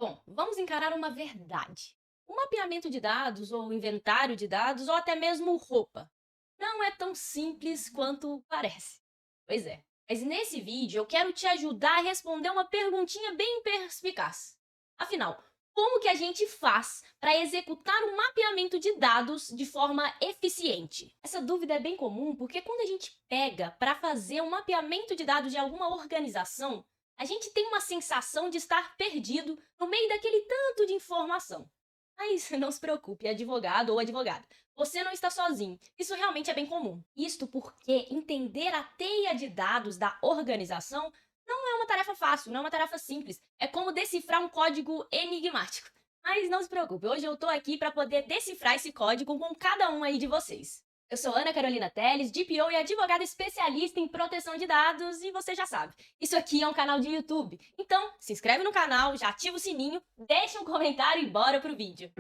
Bom, vamos encarar uma verdade. O mapeamento de dados, ou inventário de dados, ou até mesmo roupa, não é tão simples quanto parece. Pois é. Mas nesse vídeo eu quero te ajudar a responder uma perguntinha bem perspicaz. Afinal, como que a gente faz para executar um mapeamento de dados de forma eficiente? Essa dúvida é bem comum porque quando a gente pega para fazer um mapeamento de dados de alguma organização, a gente tem uma sensação de estar perdido no meio daquele tanto de informação. Mas não se preocupe, advogado ou advogada. Você não está sozinho. Isso realmente é bem comum. Isto porque entender a teia de dados da organização não é uma tarefa fácil, não é uma tarefa simples. É como decifrar um código enigmático. Mas não se preocupe, hoje eu estou aqui para poder decifrar esse código com cada um aí de vocês. Eu sou Ana Carolina Telles, DPO e advogada especialista em proteção de dados, e você já sabe, isso aqui é um canal de YouTube. Então, se inscreve no canal, já ativa o sininho, deixa um comentário e bora pro vídeo.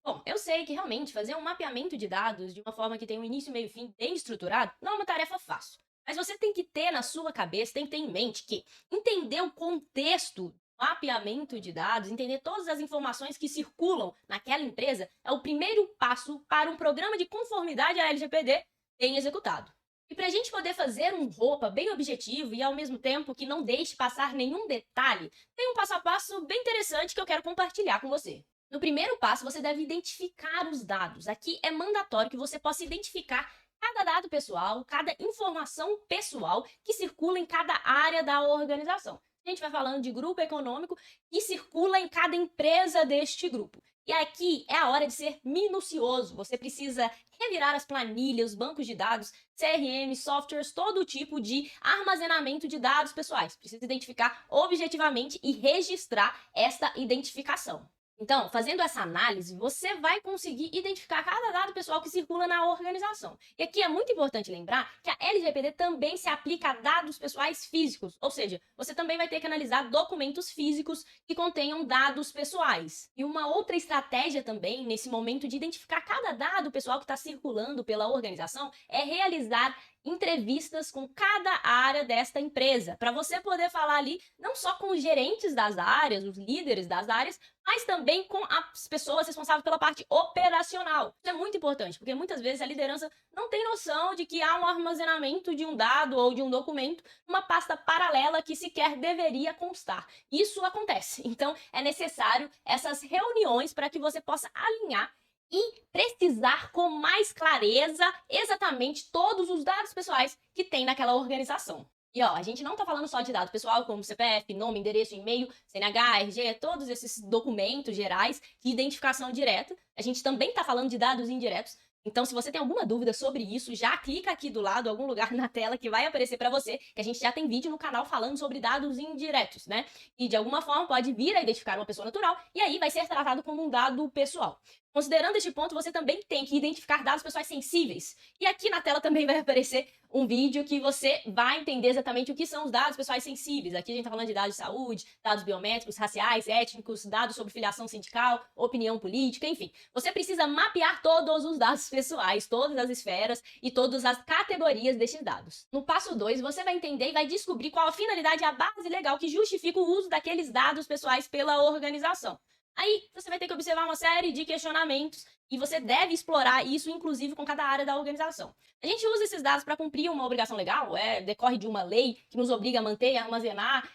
Bom, eu sei que realmente fazer um mapeamento de dados de uma forma que tem um início, meio e fim bem estruturado não é uma tarefa fácil. Mas você tem que ter na sua cabeça, tem que ter em mente que entender o contexto do mapeamento de dados, entender todas as informações que circulam naquela empresa é o primeiro passo para um programa de conformidade à LGPD bem executado. E para a gente poder fazer um roupa bem objetivo e ao mesmo tempo que não deixe passar nenhum detalhe, tem um passo a passo bem interessante que eu quero compartilhar com você. No primeiro passo, você deve identificar os dados. Aqui é mandatório que você possa identificar cada dado pessoal, cada informação pessoal que circula em cada área da organização. A gente vai falando de grupo econômico que circula em cada empresa deste grupo. E aqui é a hora de ser minucioso. Você precisa revirar as planilhas, os bancos de dados, CRM, softwares, todo tipo de armazenamento de dados pessoais. Precisa identificar objetivamente e registrar esta identificação. Então, fazendo essa análise, você vai conseguir identificar cada dado pessoal que circula na organização. E aqui é muito importante lembrar que a LGPD também se aplica a dados pessoais físicos, ou seja, você também vai ter que analisar documentos físicos que contenham dados pessoais. E uma outra estratégia também, nesse momento de identificar cada dado pessoal que está circulando pela organização, é realizar entrevistas com cada área desta empresa, para você poder falar ali não só com os gerentes das áreas, os líderes das áreas, mas também com as pessoas responsáveis pela parte operacional. Isso é muito importante, porque muitas vezes a liderança não tem noção de que há um armazenamento de um dado ou de um documento numa pasta paralela que sequer deveria constar. Isso acontece. Então, é necessário essas reuniões para que você possa alinhar e precisar com mais clareza exatamente todos os dados pessoais que tem naquela organização. E ó, a gente não tá falando só de dado pessoal, como CPF, nome, endereço, e-mail, CNH, RG, todos esses documentos gerais de identificação direta. A gente também tá falando de dados indiretos. Então, se você tem alguma dúvida sobre isso, já clica aqui do lado, algum lugar na tela que vai aparecer para você, que a gente já tem vídeo no canal falando sobre dados indiretos, né? E de alguma forma pode vir a identificar uma pessoa natural e aí vai ser tratado como um dado pessoal. Considerando este ponto, você também tem que identificar dados pessoais sensíveis. E aqui na tela também vai aparecer um vídeo que você vai entender exatamente o que são os dados pessoais sensíveis. Aqui a gente está falando de dados de saúde, dados biométricos, raciais, étnicos, dados sobre filiação sindical, opinião política, enfim. Você precisa mapear todos os dados pessoais, todas as esferas e todas as categorias destes dados. No passo 2, você vai entender e vai descobrir qual a finalidade e a base legal que justifica o uso daqueles dados pessoais pela organização. Aí você vai ter que observar uma série de questionamentos e você deve explorar isso, inclusive, com cada área da organização. A gente usa esses dados para cumprir uma obrigação legal, decorre de uma lei que nos obriga a manter e armazenar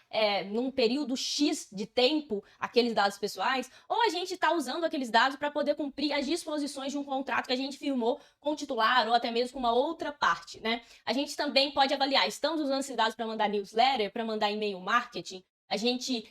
num período X de tempo aqueles dados pessoais, ou a gente está usando aqueles dados para poder cumprir as disposições de um contrato que a gente firmou com o titular ou até mesmo com uma outra parte, né? A gente também pode avaliar, estamos usando esses dados para mandar newsletter, para mandar e-mail marketing, a gente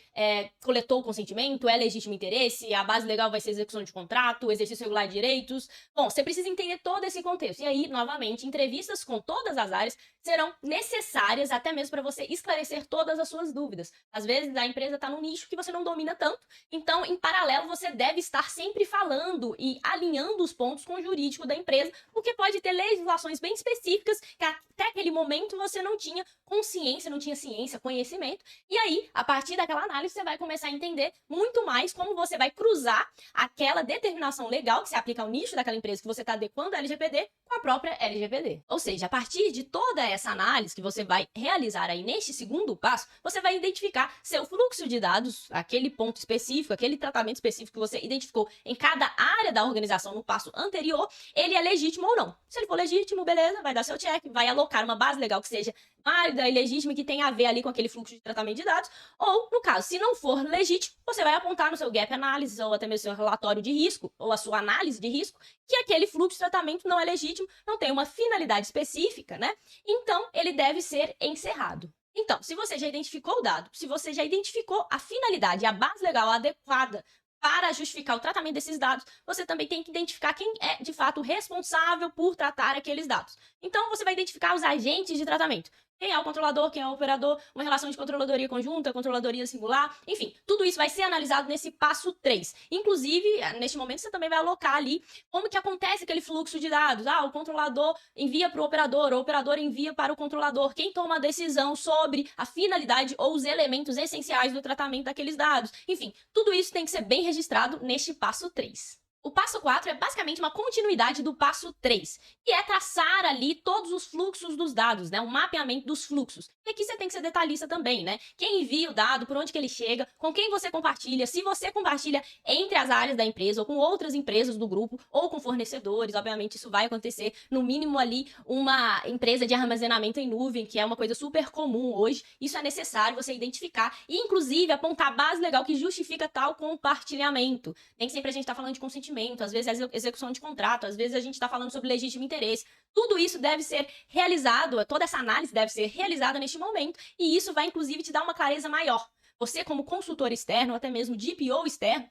coletou o consentimento, é legítimo interesse, a base legal vai ser execução de contrato, exercício regular de direitos. Bom, você precisa entender todo esse contexto. E aí, novamente, entrevistas com todas as áreas serão necessárias até mesmo para você esclarecer todas as suas dúvidas. Às vezes, a empresa está num nicho que você não domina tanto, então, em paralelo, você deve estar sempre falando e alinhando os pontos com o jurídico da empresa, porque pode ter legislações bem específicas que até aquele momento você não tinha consciência, não tinha ciência, conhecimento, e aí, a partir daquela análise, você vai começar a entender muito mais como você vai cruzar aquela determinação legal que se aplica ao nicho daquela empresa que você está adequando a LGPD com a própria LGPD. Ou seja, a partir de toda essa análise que você vai realizar aí neste segundo passo, você vai identificar seu fluxo de dados, aquele ponto específico, aquele tratamento específico que você identificou em cada área da organização no passo anterior, ele é legítimo ou não. Se ele for legítimo, beleza, vai dar seu check, vai alocar uma base legal que seja válida e legítima, que tenha a ver ali com aquele fluxo de tratamento de dados, ou, no caso, se não for legítimo, você vai apontar no seu gap analysis, ou até mesmo seu relatório de risco, ou a sua análise de risco, que aquele fluxo de tratamento não é legítimo, não tem uma finalidade específica, né? Então, ele deve ser encerrado. Então, se você já identificou o dado, se você já identificou a finalidade e a base legal adequada para justificar o tratamento desses dados, você também tem que identificar quem é, de fato, responsável por tratar aqueles dados. Então, você vai identificar os agentes de tratamento. Quem é o controlador, quem é o operador, uma relação de controladoria conjunta, controladoria singular, enfim, tudo isso vai ser analisado nesse passo 3. Inclusive, neste momento, você também vai alocar ali como que acontece aquele fluxo de dados. O controlador envia para o operador envia para o controlador. Quem toma a decisão sobre a finalidade ou os elementos essenciais do tratamento daqueles dados. Enfim, tudo isso tem que ser bem registrado neste passo 3. O passo 4 é basicamente uma continuidade do passo 3, que é traçar ali todos os fluxos dos dados, né? Um mapeamento dos fluxos. E aqui você tem que ser detalhista também, né? Quem envia o dado, por onde que ele chega, com quem você compartilha, se você compartilha entre as áreas da empresa ou com outras empresas do grupo ou com fornecedores, obviamente isso vai acontecer, no mínimo ali uma empresa de armazenamento em nuvem, que é uma coisa super comum hoje. Isso é necessário você identificar e inclusive apontar a base legal que justifica tal compartilhamento. Nem sempre a gente está falando de consentimento, às vezes é execução de contrato, às vezes a gente está falando sobre legítimo interesse. Tudo isso deve ser realizado, toda essa análise deve ser realizada neste momento, e isso vai inclusive te dar uma clareza maior. Você, como consultor externo, ou até mesmo DPO externo,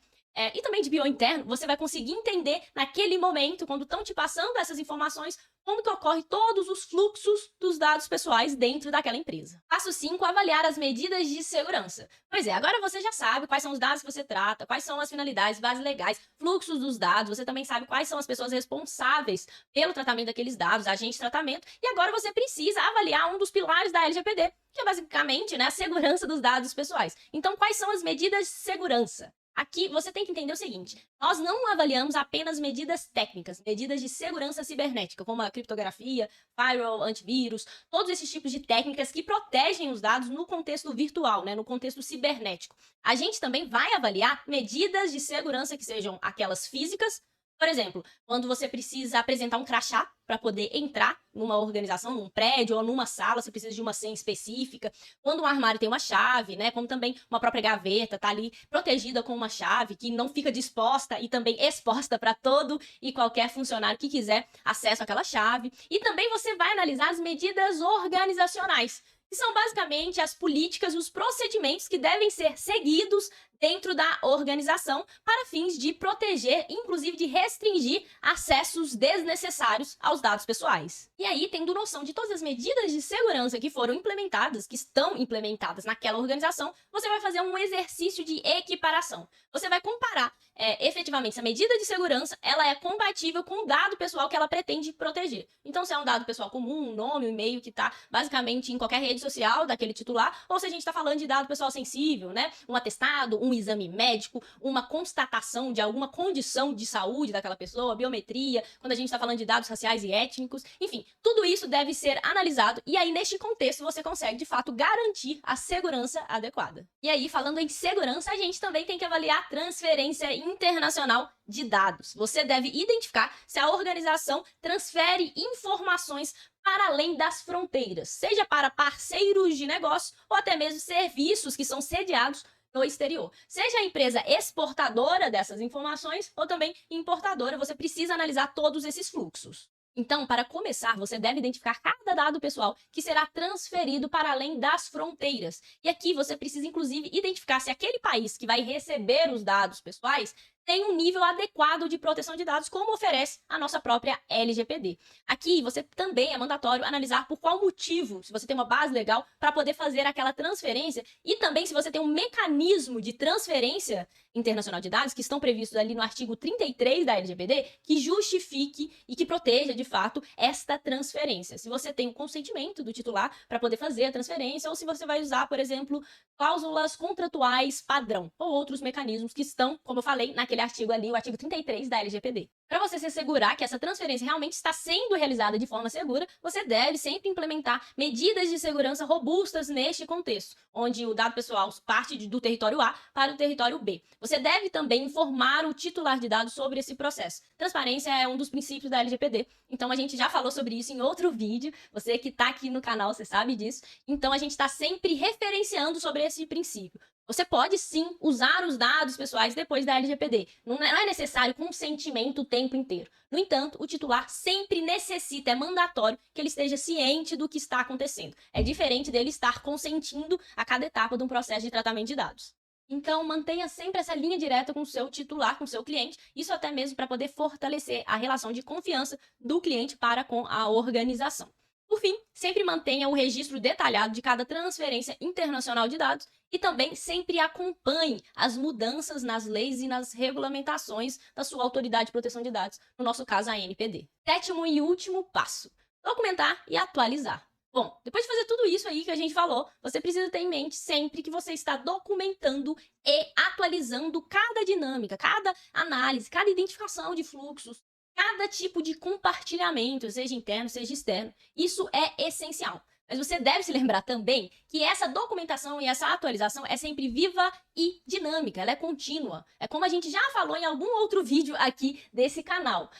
e também DPO interno, você vai conseguir entender naquele momento, quando estão te passando essas informações, como que ocorre todos os fluxos dos dados pessoais dentro daquela empresa. Passo 5, avaliar as medidas de segurança. Pois é, agora você já sabe quais são os dados que você trata, quais são as finalidades, bases legais, fluxos dos dados, você também sabe quais são as pessoas responsáveis pelo tratamento daqueles dados, agente de tratamento, e agora você precisa avaliar um dos pilares da LGPD, que é basicamente, né, a segurança dos dados pessoais. Então, quais são as medidas de segurança? Aqui você tem que entender o seguinte: nós não avaliamos apenas medidas técnicas, medidas de segurança cibernética, como a criptografia, firewall, antivírus, todos esses tipos de técnicas que protegem os dados no contexto virtual, né, no contexto cibernético. A gente também vai avaliar medidas de segurança que sejam aquelas físicas. Por exemplo, quando você precisa apresentar um crachá para poder entrar numa organização, num prédio ou numa sala, você precisa de uma senha específica. Quando um armário tem uma chave, né, como também uma própria gaveta tá ali protegida com uma chave que não fica disposta e também exposta para todo e qualquer funcionário que quiser acesso àquela chave. E também você vai analisar as medidas organizacionais, que são basicamente as políticas, os procedimentos que devem ser seguidos dentro da organização para fins de proteger, inclusive de restringir acessos desnecessários aos dados pessoais. E aí, tendo noção de todas as medidas de segurança que foram implementadas, que estão implementadas naquela organização, você vai fazer um exercício de equiparação. Você vai comparar efetivamente se a medida de segurança ela é compatível com o dado pessoal que ela pretende proteger. Então, se é um dado pessoal comum, um nome, um e-mail que está basicamente em qualquer rede social daquele titular, ou se a gente está falando de dado pessoal sensível, né? Um atestado, um exame médico, uma constatação de alguma condição de saúde daquela pessoa, biometria, quando a gente está falando de dados raciais e étnicos, enfim, tudo isso deve ser analisado e aí neste contexto você consegue de fato garantir a segurança adequada. E aí, falando em segurança, a gente também tem que avaliar a transferência internacional de dados. Você deve identificar se a organização transfere informações para além das fronteiras, seja para parceiros de negócio ou até mesmo serviços que são sediados no exterior. Seja a empresa exportadora dessas informações ou também importadora, você precisa analisar todos esses fluxos. Então, para começar, você deve identificar cada dado pessoal que será transferido para além das fronteiras. E aqui você precisa, inclusive, identificar se aquele país que vai receber os dados pessoais tem um nível adequado de proteção de dados, como oferece a nossa própria LGPD. Aqui, você também é mandatório analisar por qual motivo, se você tem uma base legal para poder fazer aquela transferência e também se você tem um mecanismo de transferência internacional de dados que estão previstos ali no artigo 33 da LGPD que justifique e que proteja, de fato, esta transferência. Se você tem o consentimento do titular para poder fazer a transferência ou se você vai usar, por exemplo, cláusulas contratuais padrão ou outros mecanismos que estão, como eu falei, naquele naquele artigo ali, o artigo 33 da LGPD. Para você se assegurar que essa transferência realmente está sendo realizada de forma segura, você deve sempre implementar medidas de segurança robustas neste contexto, onde o dado pessoal parte do território A para o território B. Você deve também informar o titular de dados sobre esse processo. Transparência é um dos princípios da LGPD, então a gente já falou sobre isso em outro vídeo, você que está aqui no canal, você sabe disso, então a gente está sempre referenciando sobre esse princípio. Você pode sim usar os dados pessoais depois da LGPD. Não é necessário consentimento o tempo inteiro. No entanto, o titular sempre necessita, é mandatório, que ele esteja ciente do que está acontecendo. É diferente dele estar consentindo a cada etapa de um processo de tratamento de dados. Então, mantenha sempre essa linha direta com o seu titular, com o seu cliente, isso até mesmo para poder fortalecer a relação de confiança do cliente para com a organização. Por fim, sempre mantenha o registro detalhado de cada transferência internacional de dados e também sempre acompanhe as mudanças nas leis e nas regulamentações da sua autoridade de proteção de dados, no nosso caso a ANPD. Sétimo e último passo: documentar e atualizar. Bom, depois de fazer tudo isso aí que a gente falou, você precisa ter em mente sempre que você está documentando e atualizando cada dinâmica, cada análise, cada identificação de fluxos, cada tipo de compartilhamento, seja interno, seja externo. Isso é essencial. Mas você deve se lembrar também que essa documentação e essa atualização é sempre viva e dinâmica, ela é contínua. É como a gente já falou em algum outro vídeo aqui desse canal.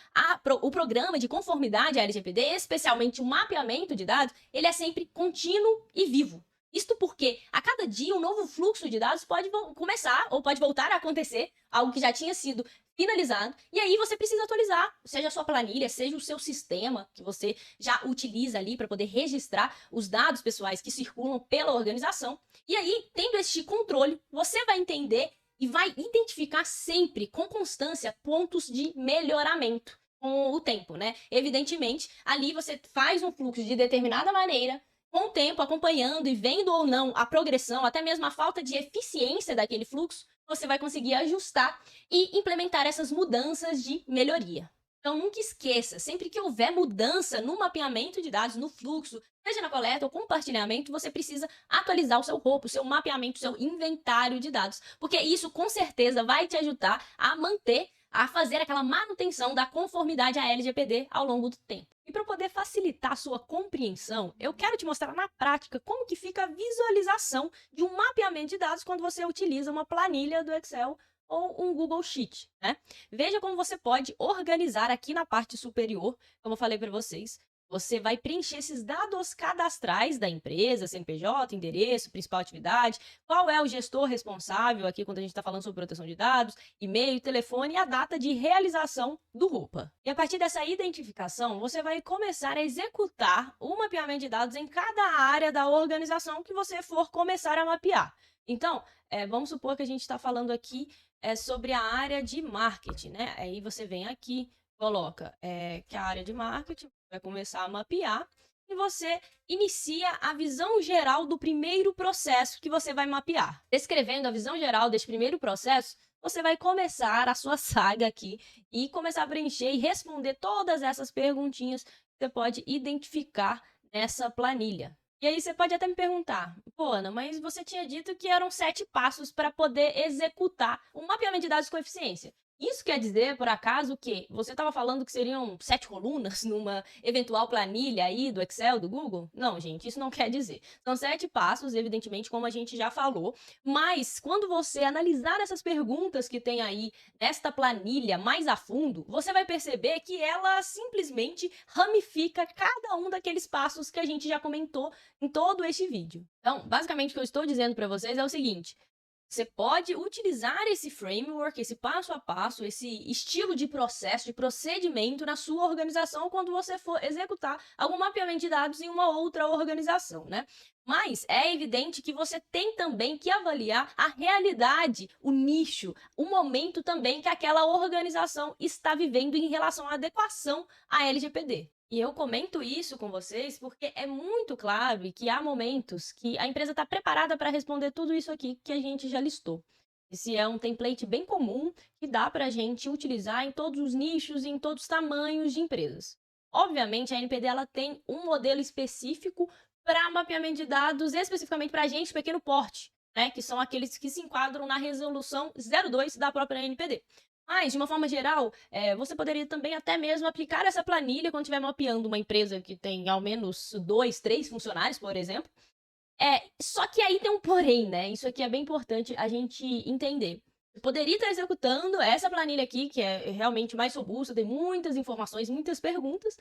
O programa de conformidade à LGPD, especialmente o mapeamento de dados, ele é sempre contínuo e vivo. Isto porque a cada dia um novo fluxo de dados pode começar ou pode voltar a acontecer, algo que já tinha sido finalizado, e aí você precisa atualizar, seja a sua planilha, seja o seu sistema que você já utiliza ali para poder registrar os dados pessoais que circulam pela organização. E aí, tendo este controle, você vai entender e vai identificar sempre, com constância, pontos de melhoramento com o tempo, né? Evidentemente, ali você faz um fluxo de determinada maneira, com o tempo, acompanhando e vendo ou não a progressão, até mesmo a falta de eficiência daquele fluxo, você vai conseguir ajustar e implementar essas mudanças de melhoria. Então, nunca esqueça, sempre que houver mudança no mapeamento de dados, no fluxo, seja na coleta ou compartilhamento, você precisa atualizar o seu ROP, o seu mapeamento, o seu inventário de dados, porque isso com certeza vai te ajudar a fazer aquela manutenção da conformidade à LGPD ao longo do tempo. E para poder facilitar a sua compreensão, eu quero te mostrar na prática como que fica a visualização de um mapeamento de dados quando você utiliza uma planilha do Excel ou um Google Sheet, né? Veja como você pode organizar aqui na parte superior, como eu falei para vocês. Você vai preencher esses dados cadastrais da empresa, CNPJ, endereço, principal atividade, qual é o gestor responsável aqui quando a gente está falando sobre proteção de dados, e-mail, telefone e a data de realização do RUPA. E a partir dessa identificação, você vai começar a executar o mapeamento de dados em cada área da organização que você for começar a mapear. Então, vamos supor que a gente está falando aqui sobre a área de marketing, né? Aí você vem aqui, coloca que a área de marketing vai começar a mapear e você inicia a visão geral do primeiro processo que você vai mapear. Descrevendo a visão geral desse primeiro processo, você vai começar a sua saga aqui e começar a preencher e responder todas essas perguntinhas que você pode identificar nessa planilha. E aí você pode até me perguntar, pô, Ana, mas você tinha dito que eram 7 passos para poder executar um mapeamento de dados com eficiência. Isso quer dizer, por acaso, que você estava falando que seriam 7 colunas numa eventual planilha aí do Excel, do Google? Não, gente, isso não quer dizer. São 7 passos, evidentemente, como a gente já falou, mas quando você analisar essas perguntas que tem aí nesta planilha mais a fundo, você vai perceber que ela simplesmente ramifica cada um daqueles passos que a gente já comentou em todo este vídeo. Então, basicamente, o que eu estou dizendo para vocês é o seguinte: você pode utilizar esse framework, esse passo a passo, esse estilo de processo, de procedimento na sua organização quando você for executar algum mapeamento de dados em uma outra organização, né? Mas é evidente que você tem também que avaliar a realidade, o nicho, o momento também que aquela organização está vivendo em relação à adequação à LGPD. E eu comento isso com vocês porque é muito claro que há momentos que a empresa está preparada para responder tudo isso aqui que a gente já listou. Esse é um template bem comum que dá para a gente utilizar em todos os nichos e em todos os tamanhos de empresas. Obviamente, a NPD ela tem um modelo específico para mapeamento de dados, especificamente para agentes de pequeno porte, né, que são aqueles que se enquadram na resolução 02 da própria NPD. Mas, de uma forma geral, você poderia também até mesmo aplicar essa planilha quando estiver mapeando uma empresa que tem ao menos 2, 3 funcionários, por exemplo. Só que aí tem um porém, né? Isso aqui é bem importante a gente entender. Eu poderia estar executando essa planilha aqui, que é realmente mais robusta, tem muitas informações, muitas perguntas,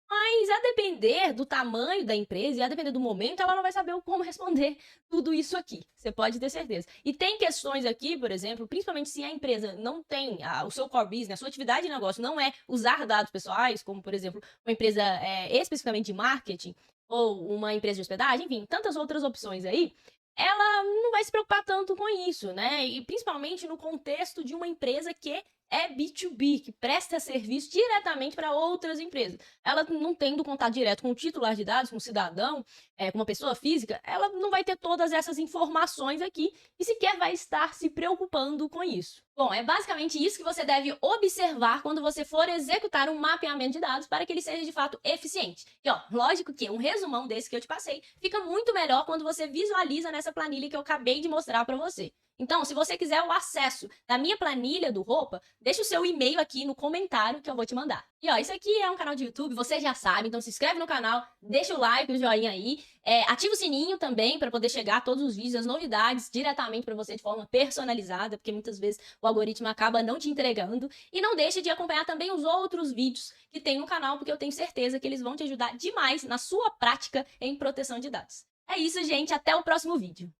mas a depender do tamanho da empresa e a depender do momento, ela não vai saber como responder tudo isso aqui. Você pode ter certeza. E tem questões aqui, por exemplo, principalmente se a empresa não tem o seu core business, a sua atividade de negócio não é usar dados pessoais, como, por exemplo, uma empresa especificamente de marketing ou uma empresa de hospedagem, enfim, tantas outras opções aí, ela não vai se preocupar tanto com isso, né? E principalmente no contexto de uma empresa que é B2B, que presta serviço diretamente para outras empresas. Ela não tendo contato direto com o titular de dados, com o cidadão, com uma pessoa física, ela não vai ter todas essas informações aqui e sequer vai estar se preocupando com isso. Bom, é basicamente isso que você deve observar quando você for executar um mapeamento de dados para que ele seja de fato eficiente. E ó, lógico que um resumão desse que eu te passei fica muito melhor quando você visualiza nessa planilha que eu acabei de mostrar para você. Então, se você quiser o acesso da minha planilha do Roupa, deixa o seu e-mail aqui no comentário que eu vou te mandar. E ó, isso aqui é um canal de YouTube, você já sabe, então se inscreve no canal, deixa o like, o joinha aí, ativa o sininho também para poder chegar a todos os vídeos, as novidades diretamente para você de forma personalizada, porque muitas vezes o algoritmo acaba não te entregando. E não deixe de acompanhar também os outros vídeos que tem no canal, porque eu tenho certeza que eles vão te ajudar demais na sua prática em proteção de dados. É isso, gente, até o próximo vídeo.